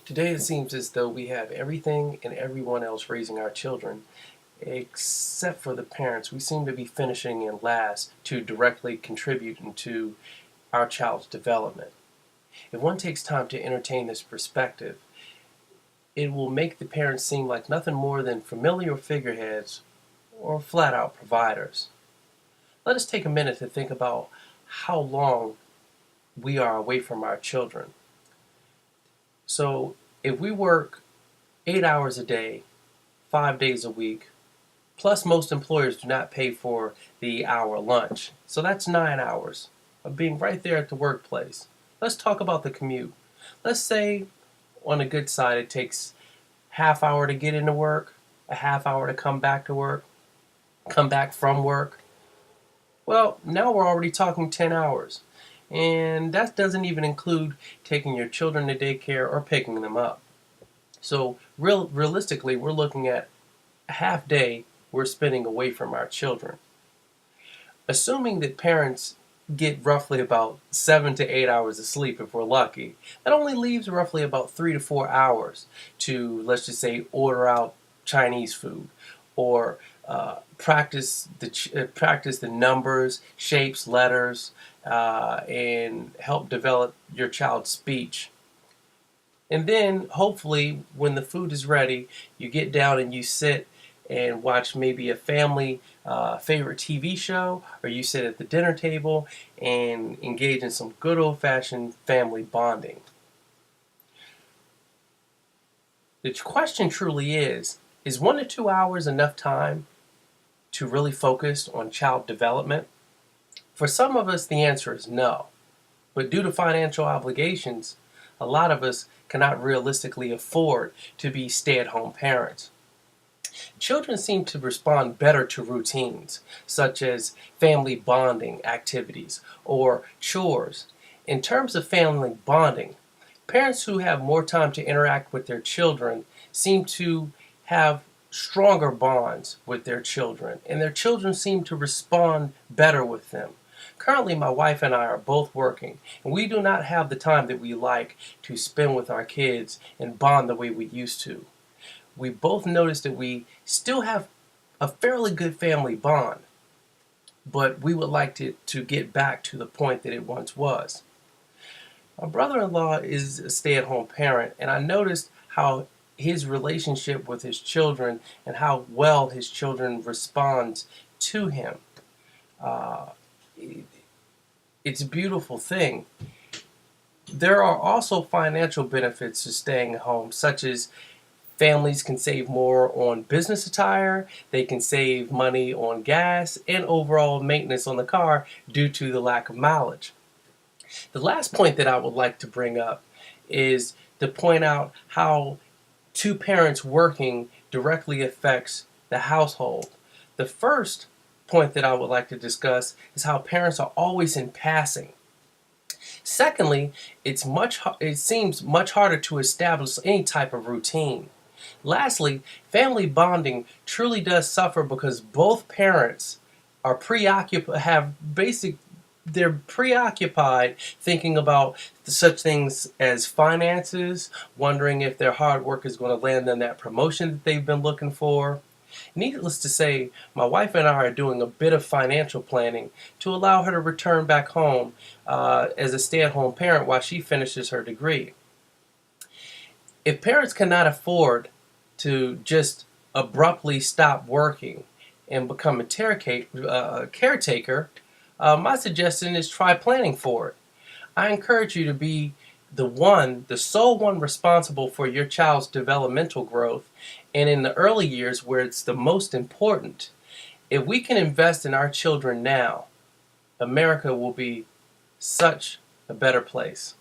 Today it seems as though we have everything and everyone else raising our children, except for the parents. We seem to be finishing in last to directly contribute into our child's development. If one takes time to entertain this perspective, it will make the parents seem like nothing more than familiar figureheads or flat out providers. Let us take a minute to think about how long we are away from our children. So, if we work 8 hours a day, 5 days a week, plus most employers do not pay for the hour lunch. So that's 9 hours of being right there at the workplace. Let's talk about the commute. Let's say on a good side it takes half hour to get into work, a half hour to come back to work, come back from work. Well, now we're already talking 10 hours. And that doesn't even include taking your children to daycare or picking them up. So realistically, we're looking at a half day we're spending away from our children. Assuming that parents get roughly about 7 to 8 hours of sleep if we're lucky, that only leaves roughly about 3 to 4 hours to, let's just say, order out Chinese food or practice the numbers, shapes, letters, and help develop your child's speech. And then, hopefully, when the food is ready, you get down and you sit and watch maybe a family favorite TV show, or you sit at the dinner table and engage in some good old-fashioned family bonding. The question truly is 1 to 2 hours enough time to really focus on child development? For some of us, the answer is no. But due to financial obligations, a lot of us cannot realistically afford to be stay-at-home parents. Children seem to respond better to routines, such as family bonding activities or chores. In terms of family bonding, parents who have more time to interact with their children seem to have stronger bonds with their children, and their children seem to respond better with them. Currently, my wife and I are both working, and we do not have the time that we like to spend with our kids and bond the way we used to. We both noticed that we still have a fairly good family bond, but we would like to get back to the point that it once was. My brother-in-law is a stay-at-home parent, and I noticed how his relationship with his children and how well his children respond to him. It's a beautiful thing. There are also financial benefits to staying at home, such as families can save more on business attire, they can save money on gas, and overall maintenance on the car due to the lack of mileage. The last point that I would like to bring up is to point out how two parents working directly affects the household. The first point that I would like to discuss is how parents are always in passing. Secondly, it seems much harder to establish any type of routine. Lastly, family bonding truly does suffer because both parents are they're preoccupied thinking about such things as finances, wondering if their hard work is going to land them that promotion that they've been looking for. Needless to say, my wife and I are doing a bit of financial planning to allow her to return back home as a stay-at-home parent while she finishes her degree. If parents cannot afford to just abruptly stop working and become a caretaker, my suggestion is try planning for it. I encourage you to be the sole one responsible for your child's developmental growth, and in the early years where it's the most important. If we can invest in our children now, America will be such a better place.